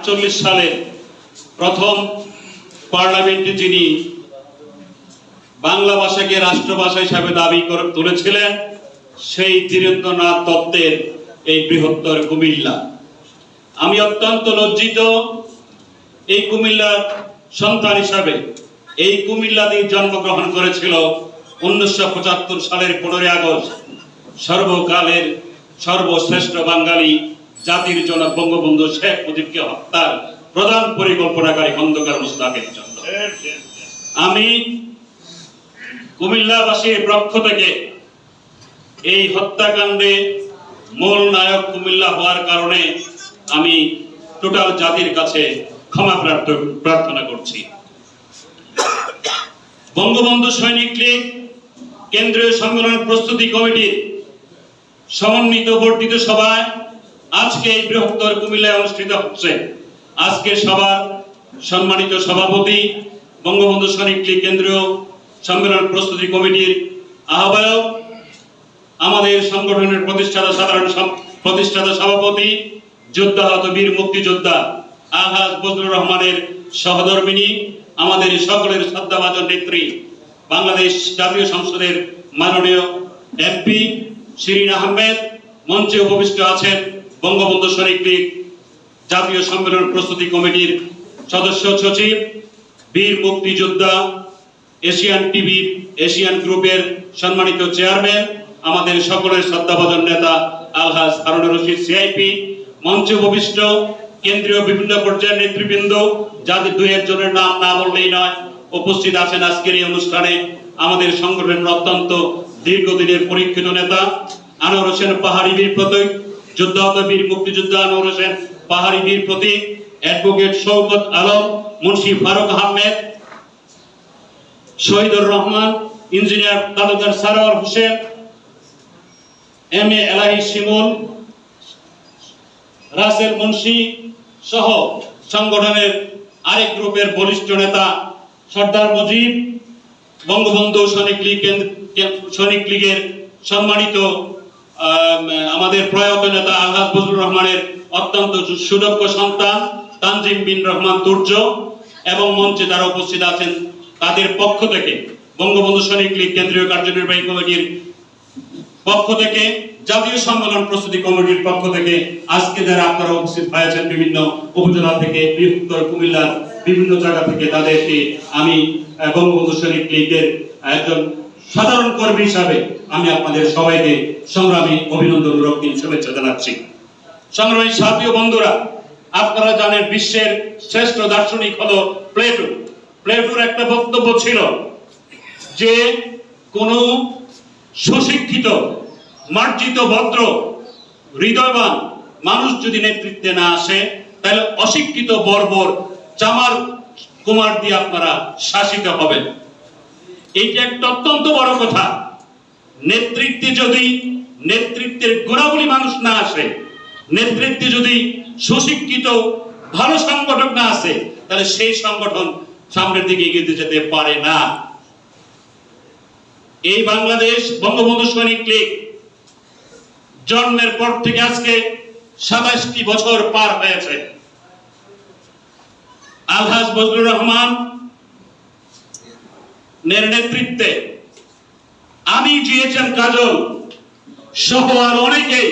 1948 সালে প্রথম পার্লামেন্টে যিনি বাংলা ভাষাকে রাষ্ট্রভাষা হিসাবে দাবি করে তুলেছিলেন সেই ধীরেন্দ্রনাথ দত্তের এই বৃহত্তর কুমিল্লা। আমি অত্যন্ত লজ্জিত এই কুমিল্লার সন্তান হিসাবে। এই কুমিল্লাতেই জন্মগ্রহণ করেছিল 1975 সালের 15 আগস্ট সর্বকালের সর্বশ্রেষ্ঠ বাঙালি জাতির জনক বঙ্গবন্ধু শেখ মুজিবকে হত্যার প্রধান পরিকল্পনাকারী খন্দকার মোস্তাকের জন্য। আমি কুমিল্লাবাসীর পক্ষ থেকে এই হত্যাকাণ্ডে মূল নায়ক কুমিল্লা হওয়ার কারণে আমি টোটাল জাতির কাছে ক্ষমা প্রার্থনা করছি। বঙ্গবন্ধু সৈনিক লীগ কেন্দ্রীয় সম্মেলন প্রস্তুতি কমিটির সমন্বিত বর্ধিত সভায় আজকে এই বৃহত্তর কুমিল্লায় অনুষ্ঠিত হচ্ছে। আজকে সভার সম্মানিত সভাপতি বঙ্গবন্ধু সৈনিক লীগ কেন্দ্রীয় সম্মেলন প্রস্তুতি কমিটির আহ্বায়ক আমাদের সংগঠনের প্রতিষ্ঠাতা সভাপতি যোদ্ধা হত বীর মুক্তিযোদ্ধা আলহাজ বজলুর রহমানের সহধর্মিনী, আমাদের সকলের শ্রদ্ধাভাজন নেত্রী বাংলাদেশ জাতীয় সংসদের মাননীয় এমপি শিরিন আহমেদ, মঞ্চে উপবিষ্ট আছেন বঙ্গবন্ধু সৈনিক লীগ জাতীয় সম্মেলন প্রস্তুতি কমিটির সদস্য সচিব, বীর মুক্তিযোদ্ধা, এশিয়ান টিভি এশিয়ান গ্রুপের সম্মানিত চেয়ারম্যান, আমাদের সকলের শ্রদ্ধাভাজন নেতা আলহাজ হারুনুর রশিদ সিআইপি, মঞ্চে উপবিষ্ট কেন্দ্রীয় বিভিন্ন পর্যায়ের নেতৃবৃন্দ, যাদের দুই একজনের নাম না বললেই নয়, উপস্থিত আছেন আজকের এই অনুষ্ঠানে আমাদের সংগঠনের অত্যন্ত দীর্ঘদিনের পরীক্ষিত নেতা আনোয়ার হোসেন পাহাড়ি বীর প্রতীক, যোদ্ধা হত বীর মুক্তিযোদ্ধা Anwar Hossain Pahari Bir Protik, advocate Shawkat Alam, Munshi Faruk Ahmed, Shahidur Rahman, engineer Talukdar Sarwar Hossain, M A Elahi Shimul, Rasel Munshi সহ সংগঠনের আরেক গ্রুপের বলিষ্ঠ নেতা সর্দার মুজিব, বঙ্গবন্ধু সৈনিক লীগের সম্মানিত আমাদের প্রয়াত নেতা আলহাজ বজলুর রহমানের অত্যন্ত সুদক্ষ সন্তান তানজিম বিন রহমান তুর্য এবং মঞ্চে যারা উপস্থিত আছেন তাদের পক্ষ থেকে বঙ্গবন্ধু সৈনিক লীগ কেন্দ্রীয় কার্যনির্বাহী কমিটির পক্ষ থেকে, জাতীয় সম্মেলন প্রস্তুতি কমিটির পক্ষ থেকে আজকে যারা আপনারা উপস্থিত হয়েছেন বিভিন্ন উপজেলা থেকে, বৃহত্তর কুমিল্লার বিভিন্ন জায়গা থেকে, তাদেরকে আমি বঙ্গবন্ধু সৈনিক লীগের একজন সাধারণ কর্মী হিসাবে আমি আপনাদের সবাইকে সংগ্রামী অভিনন্দন ও রক্তিম শুভেচ্ছা জানাচ্ছি। সংগ্রামী সাথী ও বন্ধুরা, আপনারা জানেন বিশ্বের শ্রেষ্ঠ দার্শনিক হলো প্লেটো। প্লেটোর একটা বক্তব্য ছিল যে কোন সুশিক্ষিত, মার্জিত, ভদ্র, হৃদয়বান মানুষ যদি নেতৃত্বে না আসে তাহলে অশিক্ষিত, বর্বর, চামার কুমার দিয়ে আপনারা শাসিত হবেন। এইটা একটা অত্যন্ত বড় কথা। নেতৃত্বের গুণাবলী মানুষ না আসে, নেতৃত্বে যদি সুশিক্ষিত ভালো সংগঠক না আসে তাহলে সেই সংগঠন সামনের দিকে এগিয়ে যেতে পারে না। এই বাংলাদেশ বঙ্গবন্ধু সৈনিক লীগ জন্মের পর থেকে আজকে 27টি বছর পার হয়েছে। আলহাজ বজলুর রহমান নেতৃত্বে আমি জিএচএম কাজল সহ আর অনেকেই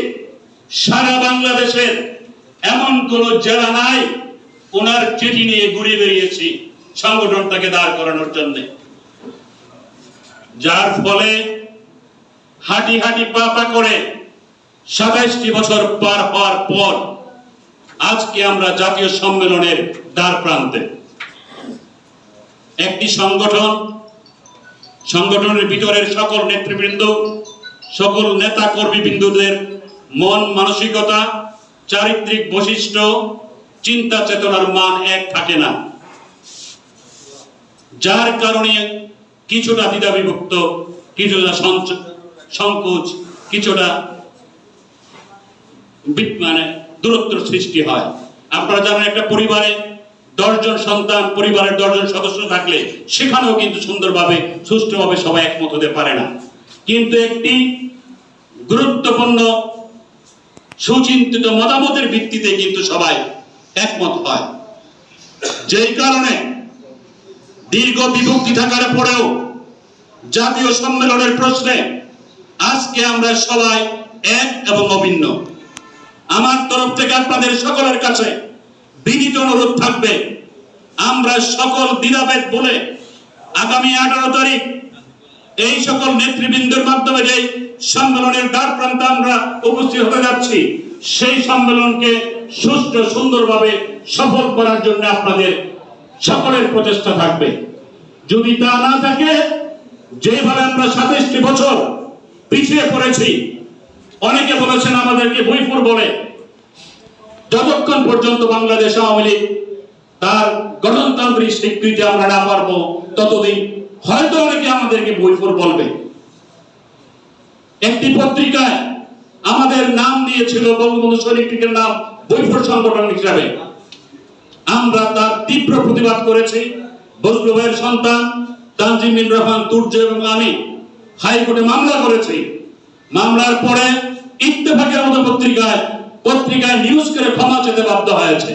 সারা বাংলাদেশের এমন কোন জেলা নাই ওনার চিঠি নিয়ে ঘুরে বেরিয়েছি সংগঠনটাকে দাঁড় করানোর জন্য, যার ফলে হাঁটি হাঁটি পা পা করে 27টি বছর পার হওয়ার পর আজকে আমরা জাতীয় সম্মেলনের দ্বার প্রান্তে। একটি সংগঠনের ভিতরের সকল নেতৃবৃন্দ, সকল নেতা কর্মীবৃন্দদের মন মানসিকতা, চারিত্রিক বৈশিষ্ট্য, চিন্তা চেতনার মান এক থাকে না, যার কারণে কিছুটা দ্বিধা বিভক্ত, কিছুটা সংকোচ, কিছুটা দূরত্ব সৃষ্টি হয়। আপনারা জানেন একটা পরিবারে 10 জন সন্তান, পরিবারের 10 জন সদস্য থাকলে সেখানেও কিন্তু সুন্দরভাবে সুষ্ঠুভাবে সবাই একমত হতে পারে না। কিন্তু একটি গুরুত্বপূর্ণ সুচিন্তিত মতামতের ভিত্তিতে কিন্তু সবাই একমত হয়। যেই কারণে দীর্ঘ বিভক্তি থাকার পরেও জাতীয় সম্মেলনের প্রশ্নে আজকে আমরা সবাই এক এবং অভিন্ন। আমার তরফ থেকে আপনাদের সকলের কাছে বিনীত অনুরোধ থাকবে, আমরা সকল দ্বিধাভেদ বলে আগামী 18 তারিখ এই সকল নেতৃবৃন্দের মাধ্যমে যে সম্মেলনের দ্বার প্রান্তে আমরা উপস্থিত হতে যাচ্ছি, সেই সম্মেলনকে সুষ্ঠু সুন্দরভাবে সফল করার জন্য আপনাদের সকলের প্রচেষ্টা থাকবে। যদি তা না থাকে, যেভাবে আমরা 27টি বছর পিছিয়ে পড়েছি, অনেকে বলেছেন আমাদেরকে বইপুর বলে, যতক্ষণ পর্যন্ত বাংলাদেশ আওয়ামী লীগ তার গণতান্ত্রিক স্বীকৃতি আমরা না পারবো, ততদিন হয়তো অনেকে আমাদেরকে বইপুর বলবে। একটি পত্রিকায় আমাদের নাম দিয়েছিল বঙ্গবন্ধু শরীফ লীগের নাম বইপুর সংগঠন হিসাবে। আমরা তার তীব্র প্রতিবাদ করেছি। বজলু ভাইয়ের সন্তান তানজিম রহমান তুর্য এবং আমি হাইকোর্টে মামলা করেছি। মামলার পরে ইত্তেফাকের মতো পত্রিকায় নিউজ করে ক্ষমা চেতে বাধ্য হয়েছে।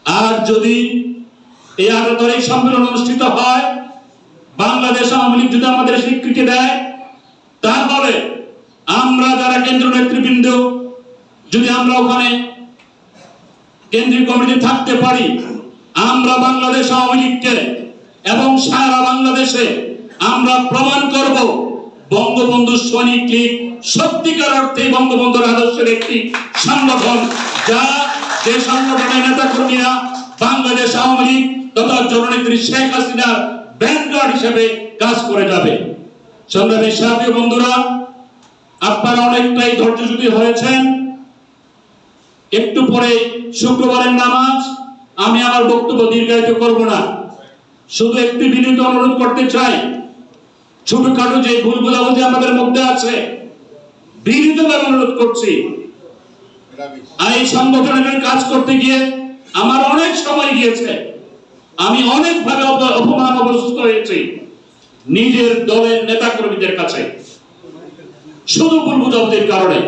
আর যদি এই 18 তারিখ সম্মেলন অনুষ্ঠিত হয়, বাংলাদেশ আওয়ামী লীগ যদি আমাদের স্বীকৃতি দেয়, তাহলে আমরা যারা কেন্দ্রীয় নেতৃবৃন্দ যদি আমরা ওখানে কেন্দ্রীয় কমিটি থাকতে পারি, আমরা বাংলাদেশ আওয়ামী লীগকে এবং সারা বাংলাদেশে আমরা প্রমাণ করব বঙ্গবন্ধু সৈনিক লীগ সত্যিকার অর্থে বঙ্গবন্ধুর আদর্শের একটি সংগঠন, যা যে সংগঠনের নেতাকর্মীরা বাংলাদেশ আওয়ামী লীগ তথা জননেত্রী শেখ হাসিনার ব্যান্ডগার্ড হিসেবে কাজ করে যাবে। সংগ্রামী সাথী বন্ধুরা, আপনারা অনেকটাই ধৈর্যচ্যুতি হয়েছেন। একটু পরে শুক্রবারের নামাজ, আমি আমার বক্তব্য দীর্ঘায়িত করব না, শুধু একটি বিনীত অনুরোধ করতে চাই। ছোটখাটো যে ভুল বোঝাবুঝি আমাদের মধ্যে আছে, বিনীতভাবে অনুরোধ করছি, এই সংগঠনের কাজ করতে গিয়ে আমার অনেক সময় গিয়েছে, আমি অনেকভাবে অপমান অবস্থিত হয়েছি নিজের দলের নেতা কর্মীদের কাছে, শুধু ভুল বোঝাবুঝির কারণে।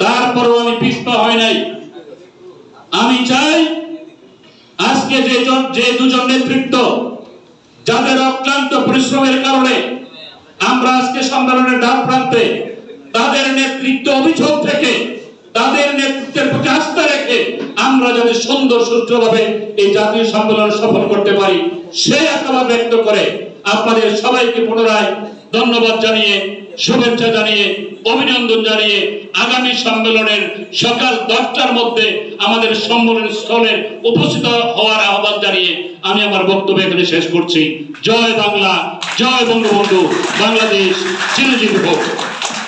তারপরেও আমি পিছপা হয় নাই। আমি চাই আজকে যে দুজন নেতৃত্ব, যাদের অক্লান্ত পরিশ্রমের কারণে আমরা আজকে সম্মেলনের দ্বার প্রান্তে, তাদের নেতৃত্ব অভিযোগ থেকে তাদের নেতৃত্বের প্রতি আস্থা রেখে আমরা যাতে সুন্দর সুষ্ঠুভাবে এই জাতীয় সম্মেলন সফল করতে পারি, সেই আশাবাদ ব্যক্ত করে আপনাদের সবাইকে পুনরায় ধন্যবাদ জানিয়ে, শুভেচ্ছা জানিয়ে, অভিনন্দন জানিয়ে আগামী সম্মেলনের সকাল 10টার মধ্যে আমাদের সম্মেলন স্থলে উপস্থিত হওয়ার আহ্বান জানিয়ে আমি আমার বক্তব্য এখানে শেষ করছি। জয় বাংলা, জয় বঙ্গবন্ধু, বাংলাদেশ চিরজীবী হোক।